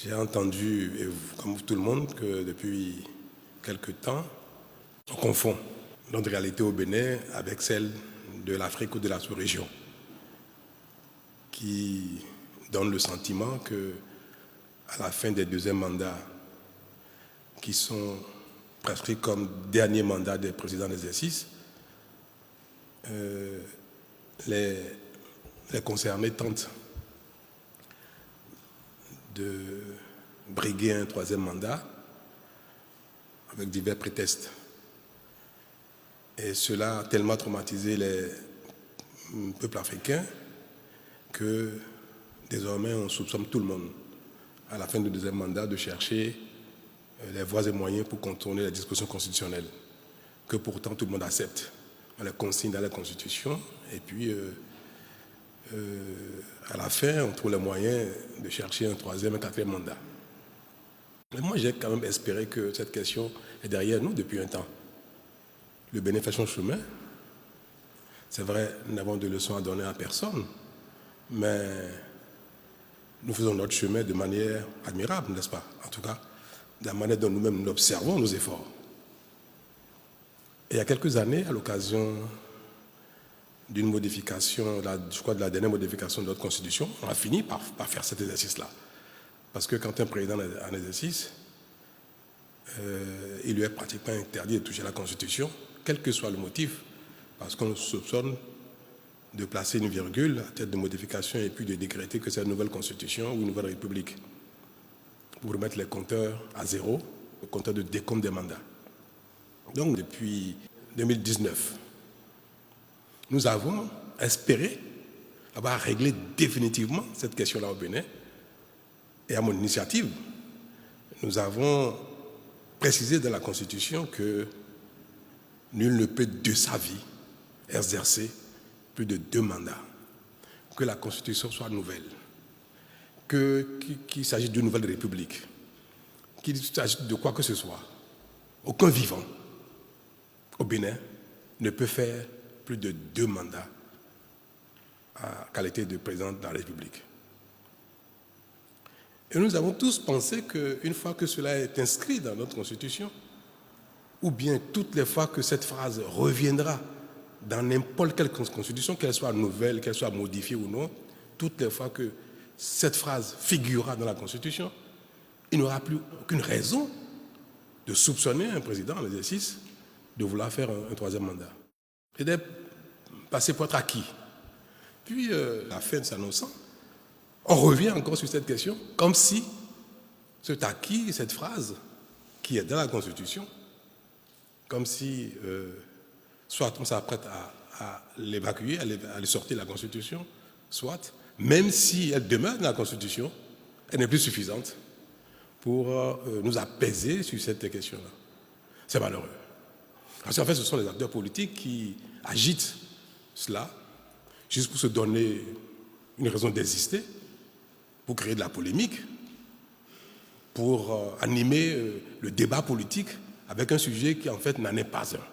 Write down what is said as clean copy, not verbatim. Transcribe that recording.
J'ai entendu, comme tout le monde, que depuis quelque temps, on confond notre réalité au Bénin avec celle de l'Afrique ou de la sous-région, qui donne le sentiment que, à la fin des deuxièmes mandats, qui sont prescrits comme dernier mandat des présidents d'exercice, les concernés tentent de briguer un troisième mandat avec divers prétextes. Et cela a tellement traumatisé les peuples africains que désormais on soupçonne tout le monde à la fin du deuxième mandat de chercher les voies et moyens pour contourner les dispositions constitutionnelles que pourtant tout le monde accepte. On les consigne dans la Constitution et puis à la fin on trouve les moyens de chercher un troisième, un quatrième mandat. Mais moi j'ai quand même espéré que cette question est derrière nous depuis un temps. Le Bénin fait son chemin. C'est vrai, nous n'avons de leçons à donner à personne, mais nous faisons notre chemin de manière admirable, n'est-ce pas? En tout cas, de la manière dont nous-mêmes nous observons nos efforts. Et il y a quelques années, à l'occasion d'une modification, je crois de la dernière modification de notre Constitution, on a fini par faire cet exercice-là. Parce que quand un président est en exercice, il lui est pratiquement interdit de toucher la Constitution, quel que soit le motif, parce qu'on soupçonne de placer une virgule à tête de modification et puis de décréter que c'est une nouvelle Constitution ou une nouvelle République, pour remettre les compteurs à zéro, le compteur de décompte des mandats. Donc depuis 2019, nous avons espéré avoir réglé définitivement cette question-là au Bénin. Et à mon initiative, nous avons précisé dans la Constitution que nul ne peut de sa vie exercer plus de 2 mandats, que la Constitution soit nouvelle, qu'il s'agisse d'une nouvelle république, qu'il s'agisse de quoi que ce soit. Aucun vivant au Bénin ne peut faire plus de 2 mandats à qualité de président de la République. Et nous avons tous pensé qu'une fois que cela est inscrit dans notre Constitution, ou bien toutes les fois que cette phrase reviendra dans n'importe quelle constitution, qu'elle soit nouvelle, qu'elle soit modifiée ou non, toutes les fois que cette phrase figurera dans la Constitution, il n'y aura plus aucune raison de soupçonner un président en exercice de vouloir faire un troisième mandat. Et d'être passé pour être acquis. Puis, la fin s'annonçant, on revient encore sur cette question, comme si cet acquis, cette phrase qui est dans la Constitution, comme si soit on s'apprête à l'évacuer, à le sortir de la Constitution, soit, même si elle demeure dans la Constitution, elle n'est plus suffisante pour nous apaiser sur cette question-là. C'est malheureux. Parce qu'en fait, ce sont les acteurs politiques qui agitent cela, juste pour se donner une raison d'exister, pour créer de la polémique, pour animer le débat politique avec un sujet qui en fait n'en est pas un.